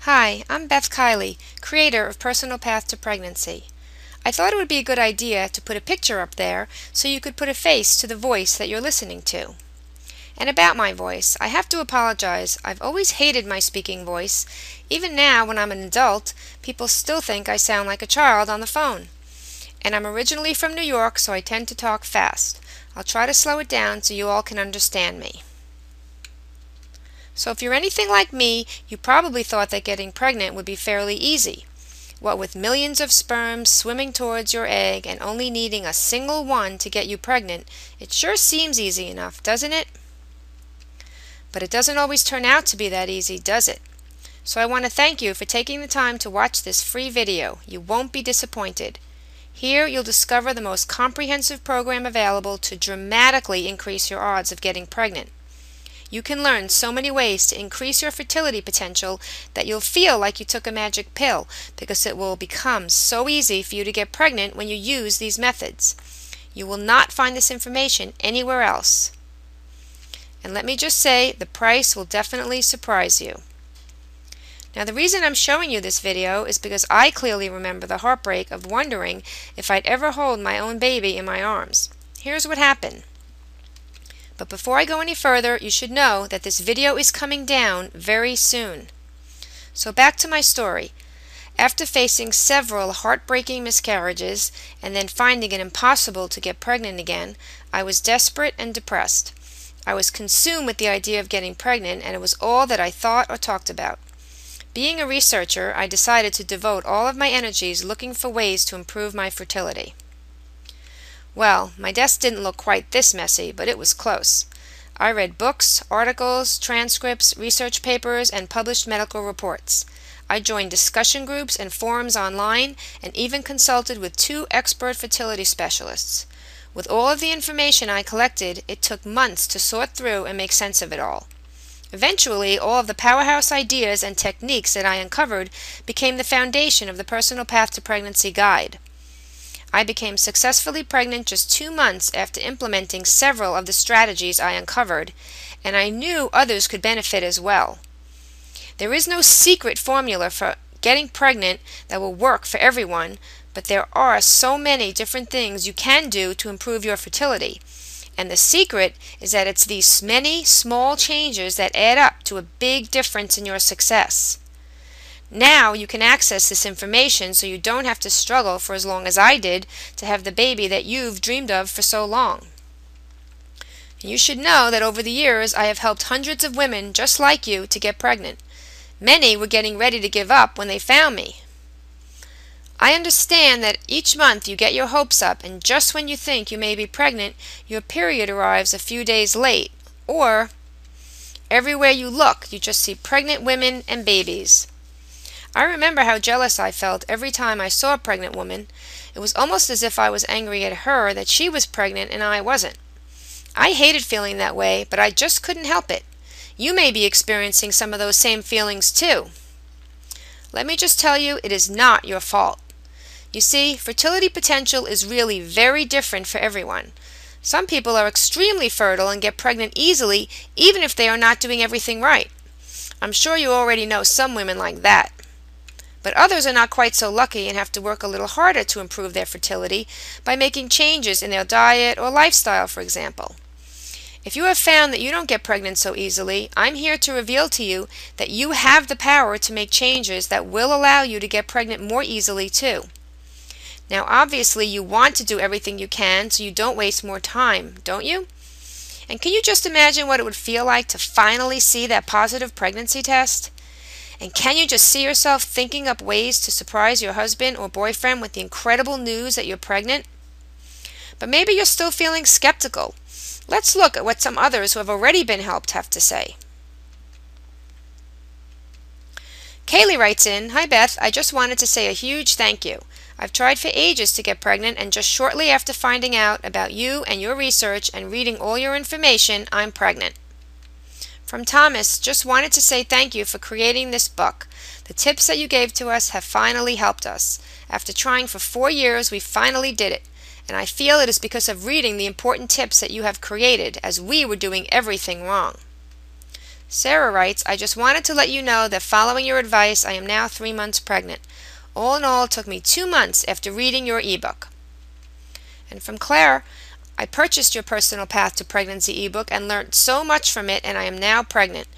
Hi, I'm Beth Kiley, creator of Personal Path to Pregnancy. I thought it would be a good idea to put a picture up there so you could put a face to the voice that you're listening to. And about my voice, I have to apologize. I've always hated my speaking voice. Even now, when I'm an adult, people still think I sound like a child on the phone. And I'm originally from New York, so I tend to talk fast. I'll try to slow it down so you all can understand me. So if you're anything like me, you probably thought that getting pregnant would be fairly easy. What with millions of sperms swimming towards your egg and only needing a single one to get you pregnant, it sure seems easy enough, doesn't it? But it doesn't always turn out to be that easy, does it? So I want to thank you for taking the time to watch this free video. You won't be disappointed. Here you'll discover the most comprehensive program available to dramatically increase your odds of getting pregnant. You can learn so many ways to increase your fertility potential that you'll feel like you took a magic pill because it will become so easy for you to get pregnant when you use these methods. You will not find this information anywhere else. And let me just say, the price will definitely surprise you. Now the reason I'm showing you this video is because I clearly remember the heartbreak of wondering if I'd ever hold my own baby in my arms. Here's what happened. But before I go any further, you should know that this video is coming down very soon. So back to my story. After facing several heartbreaking miscarriages and then finding it impossible to get pregnant again, I was desperate and depressed. I was consumed with the idea of getting pregnant, and it was all that I thought or talked about. Being a researcher, I decided to devote all of my energies looking for ways to improve my fertility. Well, my desk didn't look quite this messy, but it was close. I read books, articles, transcripts, research papers, and published medical reports. I joined discussion groups and forums online, and even consulted with 2 expert fertility specialists. With all of the information I collected, it took months to sort through and make sense of it all. Eventually, all of the powerhouse ideas and techniques that I uncovered became the foundation of the Personal Path to Pregnancy Guide. I became successfully pregnant just 2 months after implementing several of the strategies I uncovered, and I knew others could benefit as well. There is no secret formula for getting pregnant that will work for everyone, but there are so many different things you can do to improve your fertility. And the secret is that it's these many small changes that add up to a big difference in your success. Now you can access this information so you don't have to struggle for as long as I did to have the baby that you've dreamed of for so long. You should know that over the years I have helped hundreds of women just like you to get pregnant. Many were getting ready to give up when they found me. I understand that each month you get your hopes up, and just when you think you may be pregnant, your period arrives a few days late, or everywhere you look you just see pregnant women and babies. I remember how jealous I felt every time I saw a pregnant woman. It was almost as if I was angry at her that she was pregnant and I wasn't. I hated feeling that way, but I just couldn't help it. You may be experiencing some of those same feelings too. Let me just tell you, it is not your fault. You see, fertility potential is really very different for everyone. Some people are extremely fertile and get pregnant easily even if they are not doing everything right. I'm sure you already know some women like that. But others are not quite so lucky and have to work a little harder to improve their fertility by making changes in their diet or lifestyle, for example. If you have found that you don't get pregnant so easily, I'm here to reveal to you that you have the power to make changes that will allow you to get pregnant more easily too. Now obviously you want to do everything you can so you don't waste more time, don't you? And can you just imagine what it would feel like to finally see that positive pregnancy test? And can you just see yourself thinking up ways to surprise your husband or boyfriend with the incredible news that you're pregnant? But maybe you're still feeling skeptical. Let's look at what some others who have already been helped have to say. Kaylee writes in, "Hi Beth, I just wanted to say a huge thank you. I've tried for ages to get pregnant, and just shortly after finding out about you and your research and reading all your information, I'm pregnant." From Thomas, "Just wanted to say thank you for creating this book. The tips that you gave to us have finally helped us. After trying for 4 years, we finally did it. And I feel it is because of reading the important tips that you have created, as we were doing everything wrong." Sarah writes, I just wanted to let you know that following your advice, I am now 3 months pregnant. All in all, it took me 2 months after reading your ebook. And from Claire, I purchased your Personal Path to Pregnancy ebook and learned so much from it, and I am now pregnant.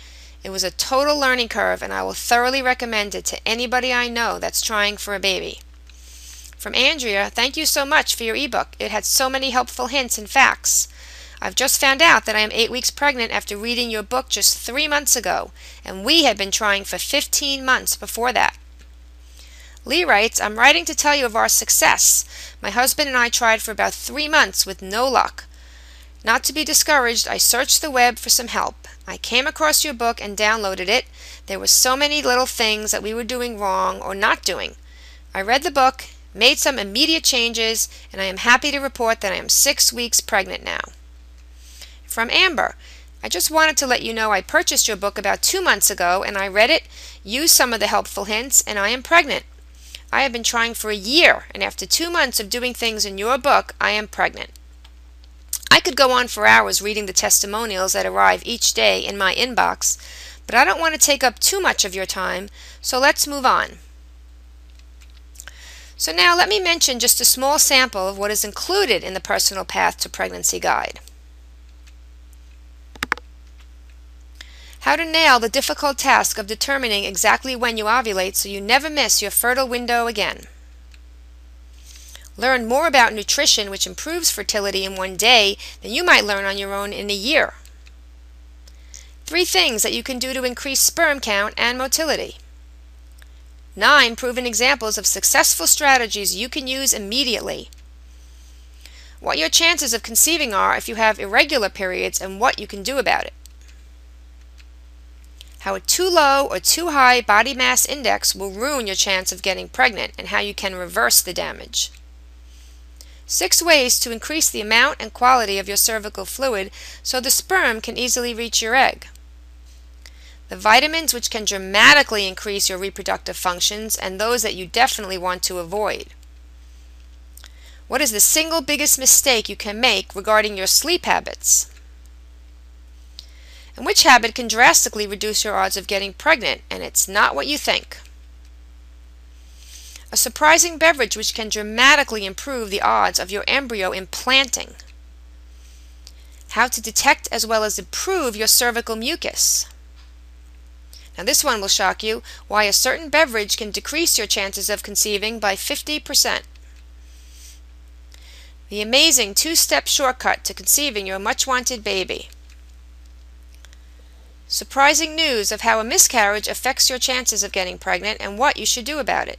It was a total learning curve, and I will thoroughly recommend it to anybody I know that's trying for a baby. From Andrea, thank you so much for your ebook. It had so many helpful hints and facts. I've just found out that I am 8 weeks pregnant after reading your book just 3 months ago, and we had been trying for 15 months before that. Lee writes, I'm writing to tell you of our success. My husband and I tried for about 3 months with no luck. Not to be discouraged, I searched the web for some help. I came across your book and downloaded it. There were so many little things that we were doing wrong or not doing. I read the book, made some immediate changes, and I am happy to report that I am 6 weeks pregnant now. From Amber, I just wanted to let you know I purchased your book about 2 months ago, and I read it, used some of the helpful hints, and I am pregnant. I have been trying for a year, and after 2 months of doing things in your book, I am pregnant. I could go on for hours reading the testimonials that arrive each day in my inbox, but I don't want to take up too much of your time, so let's move on. So now let me mention just a small sample of what is included in the Personal Path to Pregnancy Guide. How to nail the difficult task of determining exactly when you ovulate so you never miss your fertile window again. Learn more about nutrition which improves fertility in 1 day than you might learn on your own in a year. 3 things that you can do to increase sperm count and motility. 9 proven examples of successful strategies you can use immediately. What your chances of conceiving are if you have irregular periods and what you can do about it. How a too low or too high body mass index will ruin your chance of getting pregnant and how you can reverse the damage. 6 ways to increase the amount and quality of your cervical fluid so the sperm can easily reach your egg. The vitamins which can dramatically increase your reproductive functions and those that you definitely want to avoid. What is the single biggest mistake you can make regarding your sleep habits? And which habit can drastically reduce your odds of getting pregnant, and it's not what you think. A surprising beverage which can dramatically improve the odds of your embryo implanting. How to detect as well as improve your cervical mucus. Now this one will shock you, why a certain beverage can decrease your chances of conceiving by 50%. The amazing 2-step shortcut to conceiving your much-wanted baby. Surprising news of how a miscarriage affects your chances of getting pregnant and what you should do about it.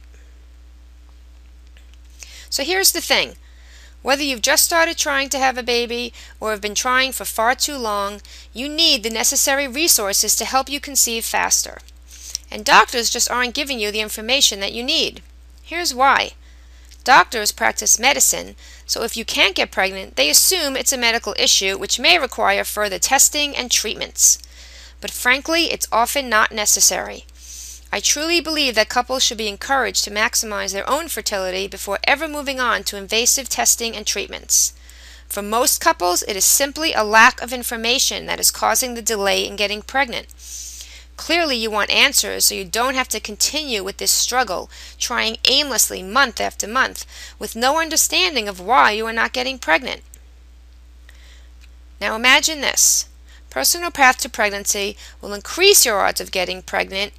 So here's the thing. Whether you've just started trying to have a baby or have been trying for far too long, you need the necessary resources to help you conceive faster. And doctors just aren't giving you the information that you need. Here's why. Doctors practice medicine, so if you can't get pregnant, they assume it's a medical issue which may require further testing and treatments. But frankly, it's often not necessary. I truly believe that couples should be encouraged to maximize their own fertility before ever moving on to invasive testing and treatments. For most couples, it is simply a lack of information that is causing the delay in getting pregnant. Clearly, you want answers so you don't have to continue with this struggle, trying aimlessly month after month, with no understanding of why you are not getting pregnant. Now imagine this. Personal Path to Pregnancy will increase your odds of getting pregnant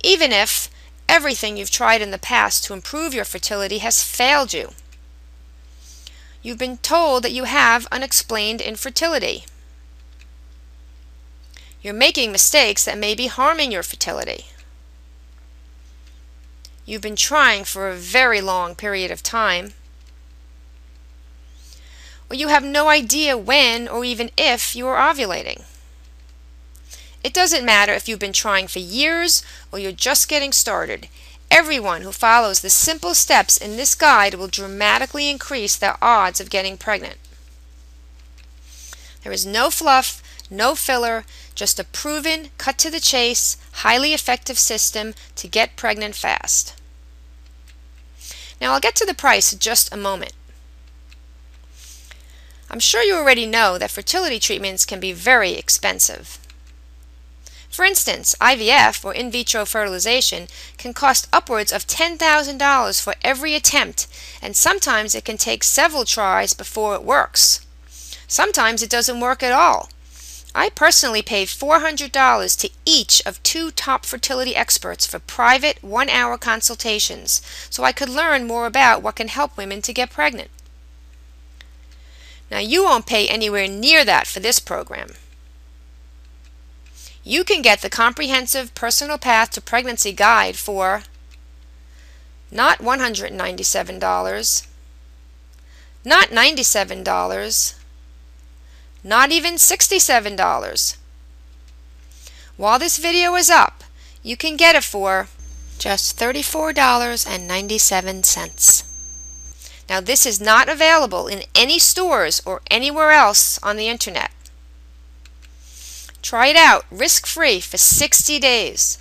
even if everything you've tried in the past to improve your fertility has failed you. You've been told that you have unexplained infertility. You're making mistakes that may be harming your fertility. You've been trying for a very long period of time. Or you have no idea when or even if you are ovulating. It doesn't matter if you've been trying for years or you're just getting started. Everyone who follows the simple steps in this guide will dramatically increase their odds of getting pregnant. There is no fluff, no filler, just a proven, cut-to-the-chase, highly effective system to get pregnant fast. Now I'll get to the price in just a moment. I'm sure you already know that fertility treatments can be very expensive. For instance, IVF, or in vitro fertilization, can cost upwards of $10,000 for every attempt, and sometimes it can take several tries before it works. Sometimes it doesn't work at all. I personally paid $400 to each of 2 top fertility experts for private 1-hour consultations so I could learn more about what can help women to get pregnant. Now, you won't pay anywhere near that for this program. You can get the Comprehensive Personal Path to Pregnancy Guide for not $197, not $97, not even $67. While this video is up, you can get it for just $34.97. Now, this is not available in any stores or anywhere else on the internet. Try it out risk-free for 60 days.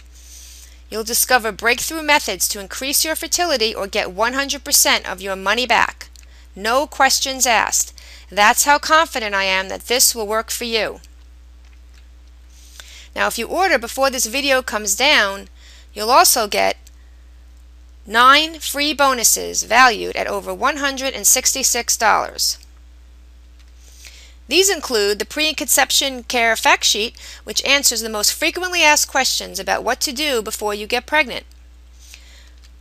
You'll discover breakthrough methods to increase your fertility or get 100% of your money back. No questions asked. That's how confident I am that this will work for you. Now, if you order before this video comes down, you'll also get 9 free bonuses valued at over $166. These include the Preconception Care Fact Sheet, which answers the most frequently asked questions about what to do before you get pregnant.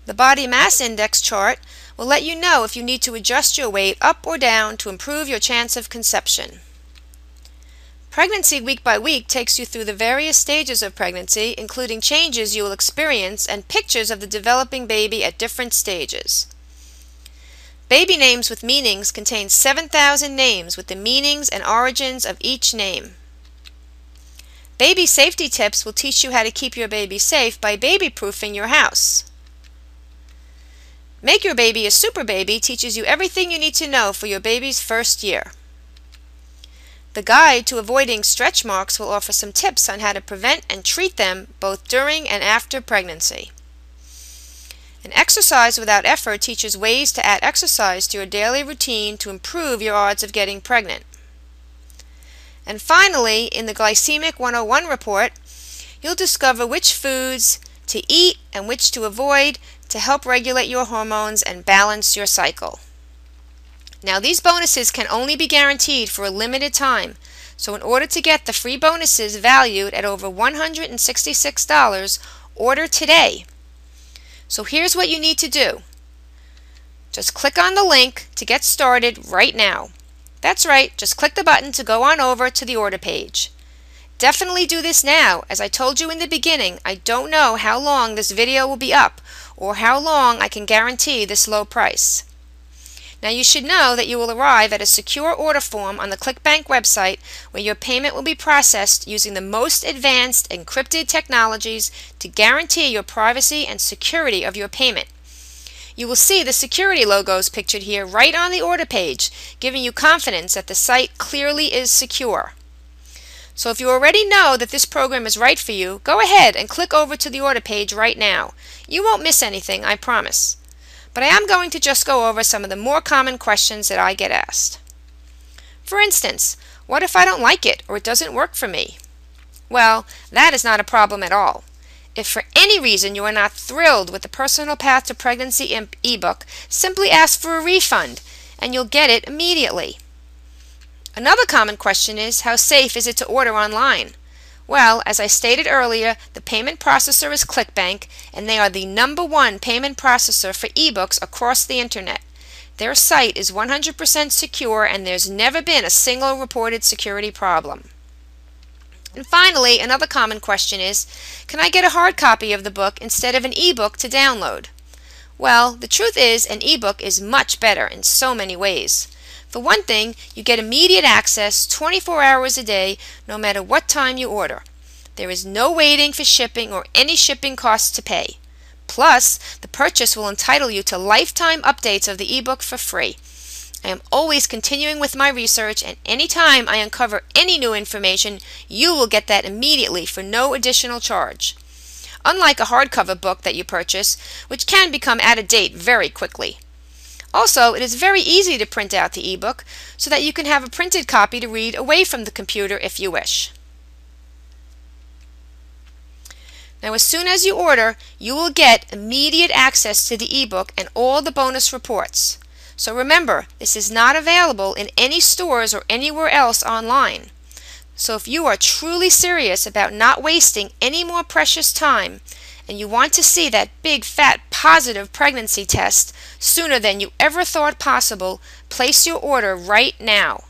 The Body Mass Index chart will let you know if you need to adjust your weight up or down to improve your chance of conception. Pregnancy Week by Week takes you through the various stages of pregnancy, including changes you will experience and pictures of the developing baby at different stages. Baby Names with Meanings contains 7,000 names with the meanings and origins of each name. Baby Safety Tips will teach you how to keep your baby safe by baby-proofing your house. Make Your Baby a Super Baby teaches you everything you need to know for your baby's first year. The Guide to Avoiding Stretch Marks will offer some tips on how to prevent and treat them both during and after pregnancy. An Exercise Without Effort teaches ways to add exercise to your daily routine to improve your odds of getting pregnant. And finally, in the Glycemic 101 report, you'll discover which foods to eat and which to avoid to help regulate your hormones and balance your cycle. Now, these bonuses can only be guaranteed for a limited time, so in order to get the free bonuses valued at over $166, order today. So here's what you need to do. Just click on the link to get started right now. That's right, just click the button to go on over to the order page. Definitely do this now. As I told you in the beginning, I don't know how long this video will be up or how long I can guarantee this low price. Now, you should know that you will arrive at a secure order form on the ClickBank website where your payment will be processed using the most advanced encrypted technologies to guarantee your privacy and security of your payment. You will see the security logos pictured here right on the order page, giving you confidence that the site clearly is secure. So if you already know that this program is right for you, go ahead and click over to the order page right now. You won't miss anything, I promise. But I am going to just go over some of the more common questions that I get asked. For instance, what if I don't like it or it doesn't work for me? Well, that is not a problem at all. If for any reason you are not thrilled with the Personal Path to Pregnancy ebook, simply ask for a refund and you'll get it immediately. Another common question is, how safe is it to order online? Well, as I stated earlier, the payment processor is ClickBank, and they are the #1 payment processor for ebooks across the internet. Their site is 100% secure, and there's never been a single reported security problem. And finally, another common question is, can I get a hard copy of the book instead of an ebook to download? Well, the truth is, an ebook is much better in so many ways. For one thing, you get immediate access 24 hours a day, no matter what time you order. There is no waiting for shipping or any shipping costs to pay. Plus, the purchase will entitle you to lifetime updates of the ebook for free. I am always continuing with my research, and anytime I uncover any new information, you will get that immediately for no additional charge. Unlike a hardcover book that you purchase, which can become out of date very quickly. Also, it is very easy to print out the ebook so that you can have a printed copy to read away from the computer if you wish. Now, as soon as you order, you will get immediate access to the ebook and all the bonus reports. So remember, this is not available in any stores or anywhere else online. So if you are truly serious about not wasting any more precious time and you want to see that big, fat, positive pregnancy test sooner than you ever thought possible, place your order right now.